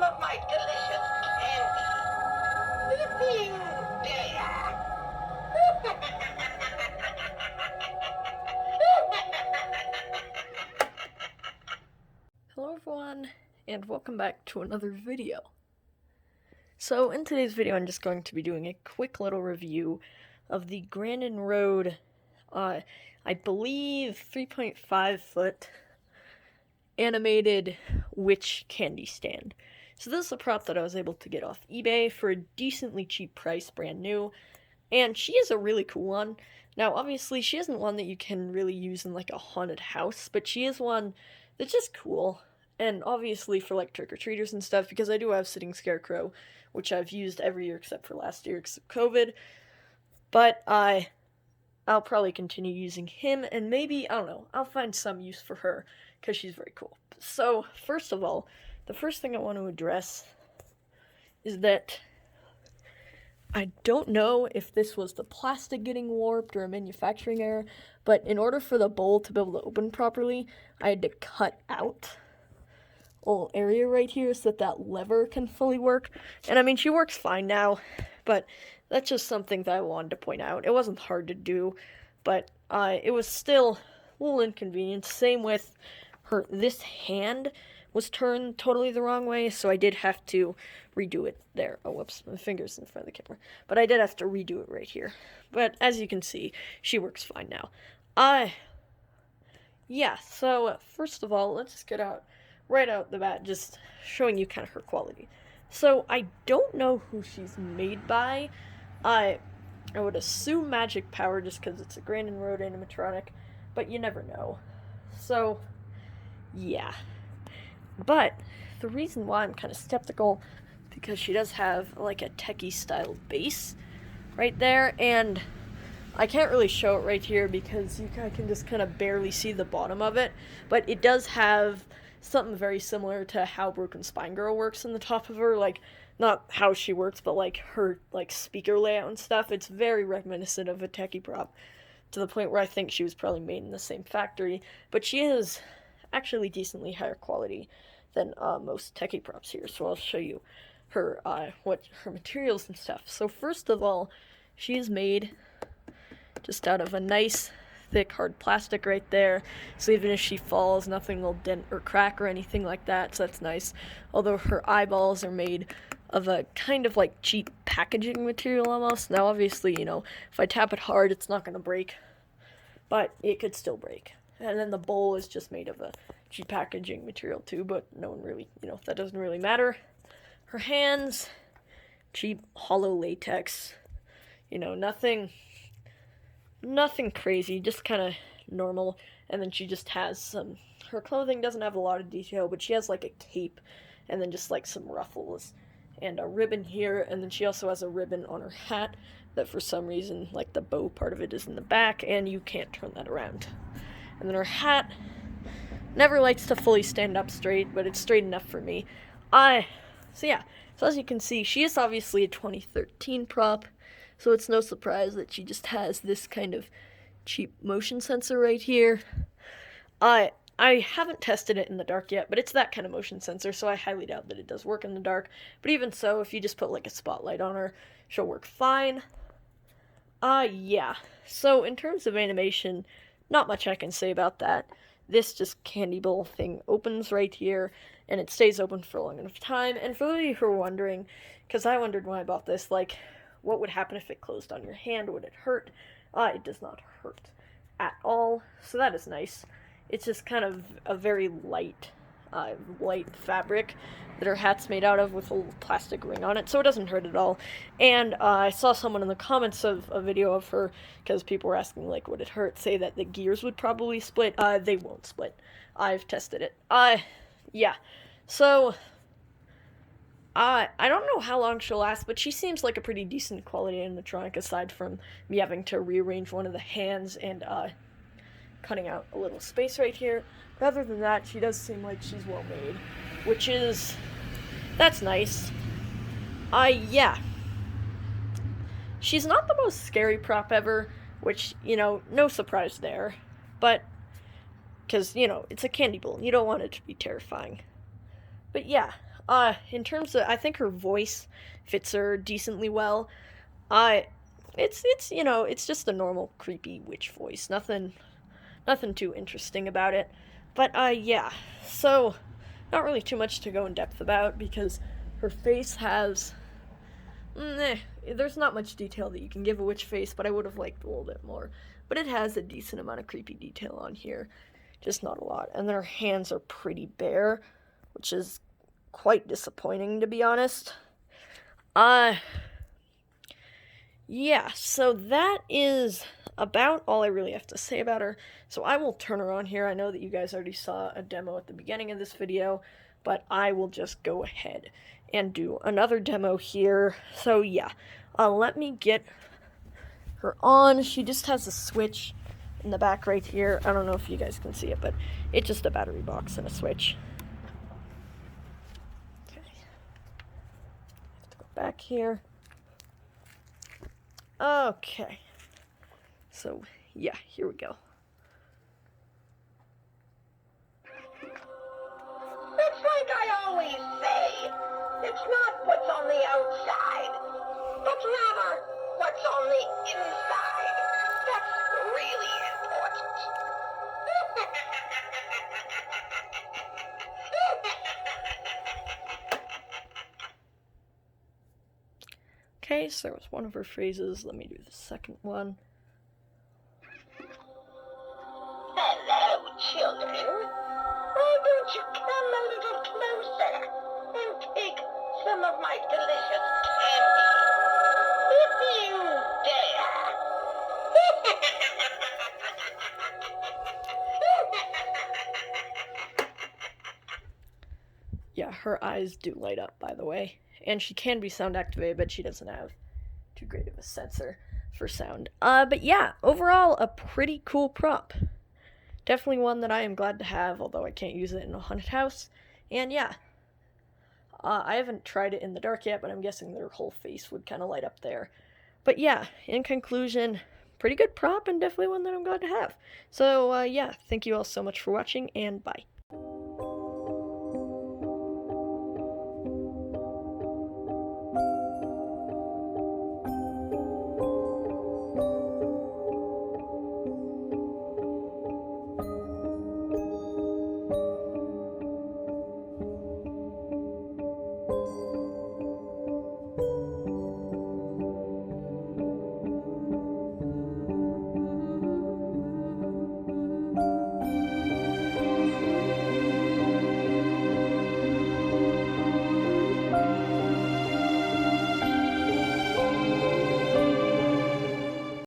some of my delicious candy. Flipping there. Hello everyone, and welcome back to another video. So in today's video I'm just going to be doing a quick little review of the Grandin Road, I believe 3.5 foot animated witch candy stand. So this is a prop that I was able to get off eBay for a decently cheap price, brand new, and she is a really cool one. Now obviously she isn't one that you can really use in like a haunted house, but she is one that's just cool. And obviously for like trick-or-treaters and stuff, because I do have Sitting Scarecrow, which I've used every year except for last year because of COVID. But I'll probably continue using him, and maybe, I don't know, I'll find some use for her, because she's very cool. So, first of all, the first thing I want to address is that I don't know if this was the plastic getting warped or a manufacturing error, but in order for the bowl to be able to open properly, I had to cut out a little area right here so that lever can fully work. And I mean, she works fine now, but that's just something that I wanted to point out. It wasn't hard to do, but it was still a little inconvenient. Same with her, this hand was turned totally the wrong way, so I did have to redo it there. Oh, whoops, my finger's in front of the camera. But I did have to redo it right here. But as you can see, she works fine now. Yeah, so first of all, let's just get right out the bat, just showing you kind of her quality. So I don't know who she's made by. I would assume Magic Power just because it's a Grandin Road animatronic, but you never know. So, yeah. But the reason why I'm kind of skeptical, because she does have like a techie style base right there, and I can't really show it right here because I can just kind of barely see the bottom of it, but it does have something very similar to how Broken Spine Girl works in the top of her, like, not how she works, but like her like speaker layout and stuff. It's very reminiscent of a techie prop, to the point where I think she was probably made in the same factory, but she is actually decently higher quality than most techie props here. So I'll show you her what her materials and stuff. So first of all, she is made just out of a nice thick hard plastic right there, so even if she falls, nothing will dent or crack or anything like that, so that's nice. Although her eyeballs are made of a kind of like cheap packaging material almost. Now obviously, you know, if I tap it hard it's not going to break, but it could still break. And then the bowl is just made of a cheap packaging material too, but no one really, you know, that doesn't really matter. Her hands, cheap hollow latex, you know, nothing crazy, just kind of normal. And then she just has some, her clothing doesn't have a lot of detail, but she has like a cape and then just like some ruffles and a ribbon here, and then she also has a ribbon on her hat that for some reason, like the bow part of it is in the back and you can't turn that around. And then her hat never likes to fully stand up straight, but it's straight enough for me. So yeah, so as you can see, she is obviously a 2013 prop, so it's no surprise that she just has this kind of cheap motion sensor right here. I haven't tested it in the dark yet, but it's that kind of motion sensor, so I highly doubt that it does work in the dark. But even so, if you just put like a spotlight on her, she'll work fine. Yeah. So in terms of animation, not much I can say about that. This just candy bowl thing opens right here, and it stays open for a long enough time. And for those of you who are wondering, because I wondered when I bought this, like, what would happen if it closed on your hand? Would it hurt? It does not hurt at all, so that is nice. It's just kind of a very light fabric that her hat's made out of with a little plastic ring on it, so it doesn't hurt at all. And I saw someone in the comments of a video of her, because people were asking, like, would it hurt, say that the gears would probably split. They won't split. I've tested it. Yeah. So, I don't know how long she'll last, but she seems like a pretty decent quality animatronic, aside from me having to rearrange one of the hands and, cutting out a little space right here. But other than that, she does seem like she's well made, which is, that's nice. Yeah. She's not the most scary prop ever, which, you know, no surprise there. But, because, you know, it's a candy bowl, and you don't want it to be terrifying. But yeah, In terms of, I think her voice fits her decently well. It's you know, it's just a normal creepy witch voice. Nothing too interesting about it. But yeah. So not really too much to go in depth about because her face has there's not much detail that you can give a witch face, but I would have liked a little bit more. But it has a decent amount of creepy detail on here, just not a lot. And then her hands are pretty bare, which is quite disappointing to be honest. Yeah, so that is about all I really have to say about her. So I will turn her on here. I know that you guys already saw a demo at the beginning of this video, but I will just go ahead and do another demo here. So yeah, let me get her on. She just has a switch in the back right here. I don't know if you guys can see it, but it's just a battery box and a switch. Okay, have to go back here. Okay, so yeah, here we go. It's like I always say, it's not what's on the outside, but rather what's on the inside. That's really important. Okay, so there was one of her phrases. Let me do the second one. Hello, children. Why don't you come a little closer and take some of my delicious candy? If you dare. Yeah, her eyes do light up, by the way. And she can be sound activated, but she doesn't have too great of a sensor for sound. But yeah, overall, a pretty cool prop. Definitely one that I am glad to have, although I can't use it in a haunted house. And yeah, I haven't tried it in the dark yet, but I'm guessing their whole face would kind of light up there. But yeah, in conclusion, pretty good prop and definitely one that I'm glad to have. So yeah, thank you all so much for watching, and bye.